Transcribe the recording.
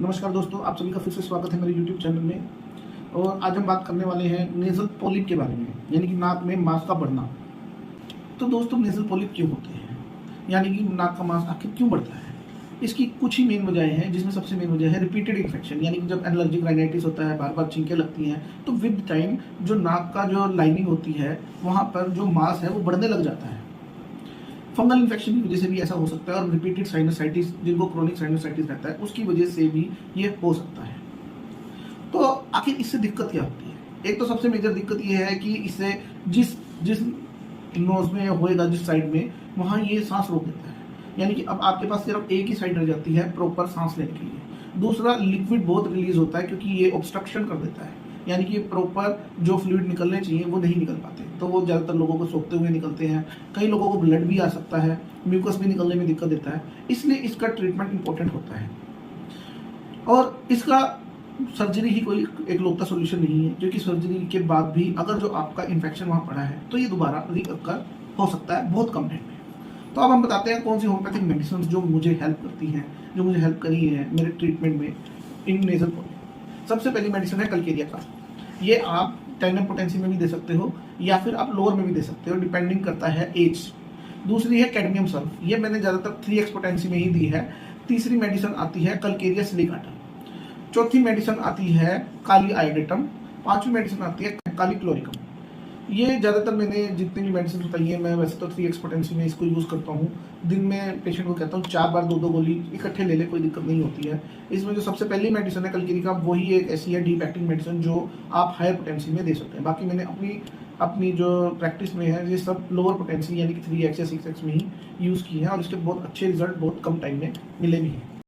नमस्कार दोस्तों, आप सभी का फिर से स्वागत है मेरे YouTube चैनल में। और आज हम बात करने वाले हैं नेज़ल पॉलिप के बारे में, यानी कि नाक में मांस का बढ़ना। तो दोस्तों, नेज़ल पॉलिप क्यों होते हैं, यानी कि नाक का मांस आखिर क्यों बढ़ता है? इसकी कुछ ही मेन वजह हैं, जिसमें सबसे मेन वजह है रिपीटेड इन्फेक्शन, यानी कि जब एलर्जिक राइनाइटिस होता है, बार बार छींकें लगती हैं, तो विद टाइम जो नाक का जो लाइनिंग होती है वहाँ पर जो मांस है वो बढ़ने लग जाता है। फंगल इन्फेक्शन की वजह से भी ऐसा हो सकता है, और रिपीटेड साइनसाइटिस, जिनको क्रोनिक साइनसाइटिस रहता है, उसकी वजह से भी ये हो सकता है। तो आखिर इससे दिक्कत क्या होती है? एक तो सबसे मेजर दिक्कत ये है कि इससे जिस जिस नोज में होएगा, जिस साइड में, वहाँ ये सांस रोक देता है। यानी कि अब आपके पास सिर्फ एक ही साइड रह जाती है प्रॉपर सांस लेने के लिए। दूसरा, लिक्विड बहुत रिलीज होता है क्योंकि ये ऑब्स्ट्रक्शन कर देता है, यानी कि प्रॉपर जो फ्लूइड निकलने चाहिए वो नहीं निकल पाते, तो वो ज़्यादातर लोगों को सोखते हुए निकलते हैं। कई लोगों को ब्लड भी आ सकता है, म्यूकस भी निकलने में दिक्कत देता है, इसलिए इसका ट्रीटमेंट इंपॉर्टेंट होता है। और इसका सर्जरी ही कोई एकलौता सोल्यूशन नहीं है, क्योंकि सर्जरी के बाद भी अगर जो आपका इन्फेक्शन वहाँ पड़ा है तो ये दोबारा रिअकर हो सकता है बहुत कम टाइम में। तो अब हम बताते हैं कौन सी होम्योपैथिक मेडिसिन जो मुझे हेल्प करती हैं, जो मुझे हेल्प करी है मेरे ट्रीटमेंट में इन नेजल पॉलिप। सबसे पहली मेडिसिन है कलकेरिया का। ये आप टैंडम पोटेंसी में भी दे सकते हो या फिर आप लोअर में भी दे सकते हो, डिपेंडिंग करता है एज। दूसरी है कैडमियम सल्फ, ये मैंने ज़्यादातर 3x पोटेंसी में ही दी है। तीसरी मेडिसिन आती है कलकेरिया सिलिकाटा। चौथी मेडिसिन आती है काली आयोडेटम। पांचवी मेडिसिन आती है काली क्लोरिकम। ये ज़्यादातर मैंने जितनी भी मेडिसिन बताई है, मैं वैसे तो 3x पोटेंसी में इसको यूज़ करता हूँ। दिन में पेशेंट को कहता हूँ 4 बार 2-2 गोली इकट्ठे ले ले, कोई दिक्कत नहीं होती है। इसमें जो सबसे पहली मेडिसिन है कलकेरिया, वही एक ऐसी है डीप एक्टिंग मेडिसिन जो आप हायर पोटेंसी में दे सकते हैं। बाकी मैंने अपनी जो प्रैक्टिस में है ये सब लोअर पोटेंसी यानी कि 3x या 6x में ही यूज़ की है, और इसके बहुत अच्छे रिजल्ट बहुत कम टाइम में मिले भी हैं।